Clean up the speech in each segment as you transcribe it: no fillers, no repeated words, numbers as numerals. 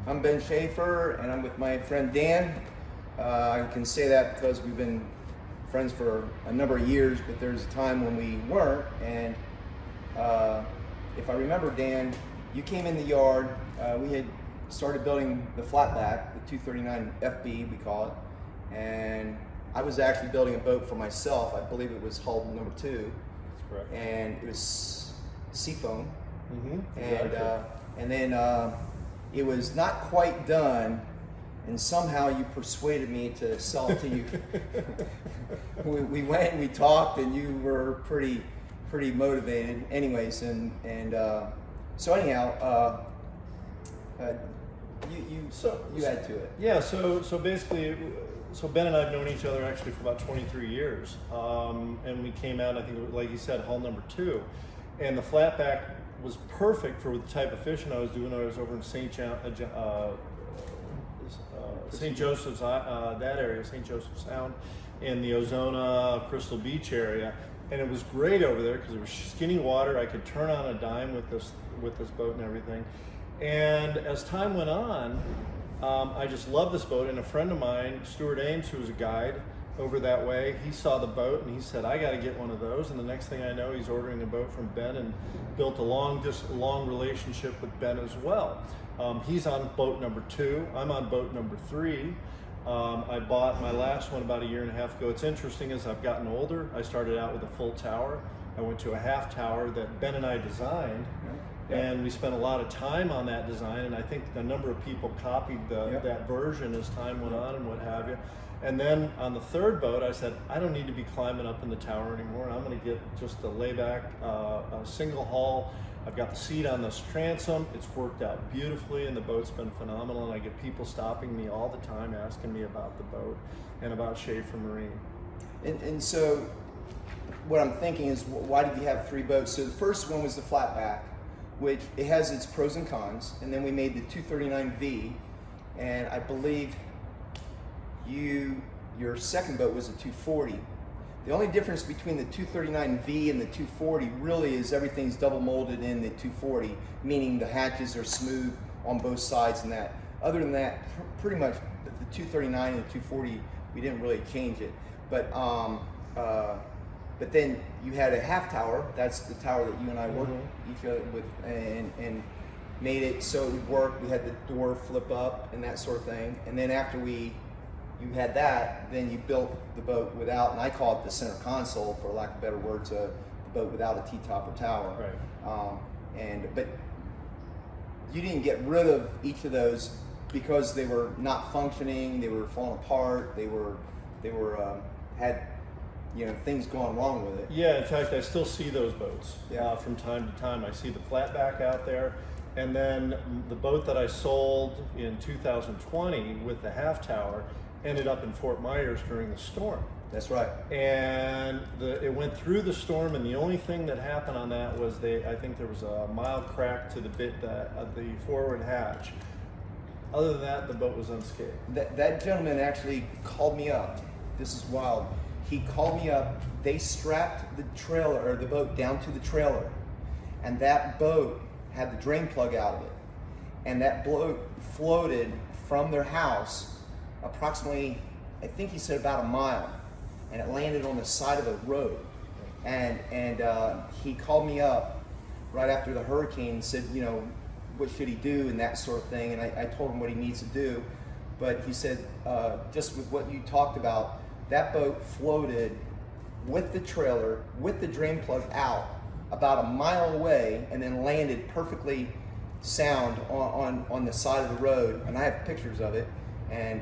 I'm Ben Sheaffer, and I'm with my friend Dan. I can say that because we've been friends for a number of years, but there's a time when we weren't. And if I remember, Dan, you came in the yard. We had started building the flatback, the 239 FB, we call it. And I was actually building a boat for myself. I believe it was hull number 2. That's correct. And it was seafoam. Exactly. And then it was not quite done, and somehow you persuaded me to sell it to you. we went and we talked, and you were pretty motivated anyways, and so anyhow, you add to it. Yeah, so basically, Ben and I have known each other actually for about 23 years, and we came out, I think, like you said, hull number 2, and the flatback was perfect for the type of fishing I was doing. I was over in St. Joseph's, that area, St. Joseph Sound, in the Ozona, Crystal Beach area, and it was great over there because it was skinny water. I could turn on a dime with this boat and everything. And as time went on, I just loved this boat. And a friend of mine, Stuart Ames, who was a guide over that way, he saw the boat and he said, I got to get one of those. And the next thing I know, he's ordering a boat from Ben and built a long relationship with Ben as well. He's on boat number 2. I'm on boat number 3. I bought my last one about a year and a half ago. It's interesting, as I've gotten older, I started out with a full tower. I went to a half tower that Ben and I designed. And we spent a lot of time on that design, and I think a number of people copied that version as time went on and what have you. And then on the third boat, I said, I don't need to be climbing up in the tower anymore. I'm going to get just a layback, a single hull. I've got the seat on this transom. It's worked out beautifully, and the boat's been phenomenal. And I get people stopping me all the time, asking me about the boat and about Sheaffer Marine. And so what I'm thinking is, why did you have 3 boats? So the first one was the flatback, which it has its pros and cons, and then we made the 239V, and I believe your second boat was a 240. The only difference between the 239V and the 240 really is everything's double molded in the 240, meaning the hatches are smooth on both sides and that. Other than that, pretty much the 239 and the 240, we didn't really change it. But then you had a half tower. That's the tower that you and I worked each other with, and made it so it would work. We had the door flip up and that sort of thing. And then after you had that, then you built the boat without, and I call it the center console, for lack of better words, the boat without a T-top or tower. Right. But you didn't get rid of each of those because they were not functioning. They were falling apart. They had things going wrong with it. Yeah, in fact, I still see those boats from time to time. I see the flatback out there, and then the boat that I sold in 2020 with the half tower ended up in Fort Myers during the storm. That's right. And it went through the storm, and the only thing that happened on that was I think there was a mild crack to the forward hatch. Other than that, the boat was unscathed. That gentleman actually called me up. This is wild. He called me up. They strapped the trailer, or the boat, down to the trailer, and that boat had the drain plug out of it, and that boat floated from their house approximately, I think he said, about a mile, and it landed on the side of the road. And he called me up right after the hurricane and said, what should he do and that sort of thing. And I told him what he needs to do, but he said, just with what you talked about, that boat floated with the trailer, with the drain plug out, about a mile away, and then landed perfectly sound on the side of the road. And I have pictures of it, and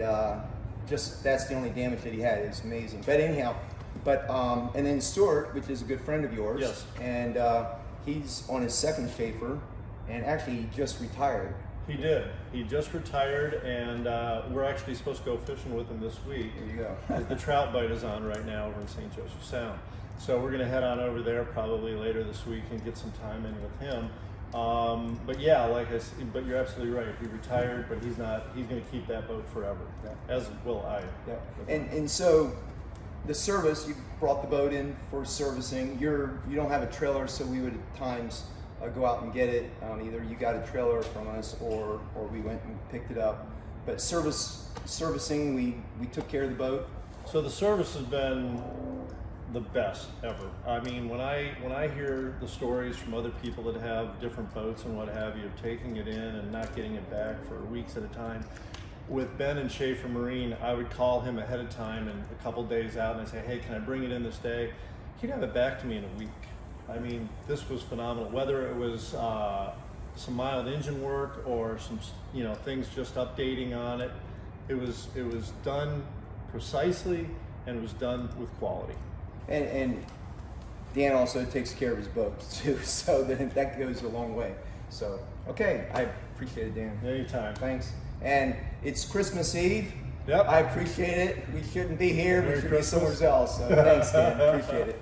just that's the only damage that he had. It's amazing. But anyhow, and then Stuart, which is a good friend of yours, yes, and he's on his second Sheaffer, and actually he just retired. He did. He just retired, and we're actually supposed to go fishing with him this week. There you go. The trout bite is on right now over in St. Joseph Sound. So we're going to head on over there probably later this week and get some time in with him. But yeah, but you're absolutely right. He retired, but he's going to keep that boat forever, as will I. Yeah. And so the service, you brought the boat in for servicing. You don't have a trailer, so we would at times go out and get it. Either you got a trailer from us, or we went and picked it up. But servicing, we took care of the boat. So the service has been the best ever. I mean, when I hear the stories from other people that have different boats and what have you, taking it in and not getting it back for weeks at a time. With Ben and Sheaffer Marine, I would call him ahead of time and a couple days out, and I'd say, hey, can I bring it in this day? He'd have it back to me in a week. I mean, this was phenomenal. Whether it was some mild engine work or some, things just updating on it, it was done precisely, and it was done with quality. And Dan also takes care of his boats too, so that goes a long way. So, okay, I appreciate it, Dan. Anytime. Thanks. And it's Christmas Eve. Yep. I appreciate it. We shouldn't be here. Merry We should Christmas. be somewhere else. So thanks, Dan. Appreciate it.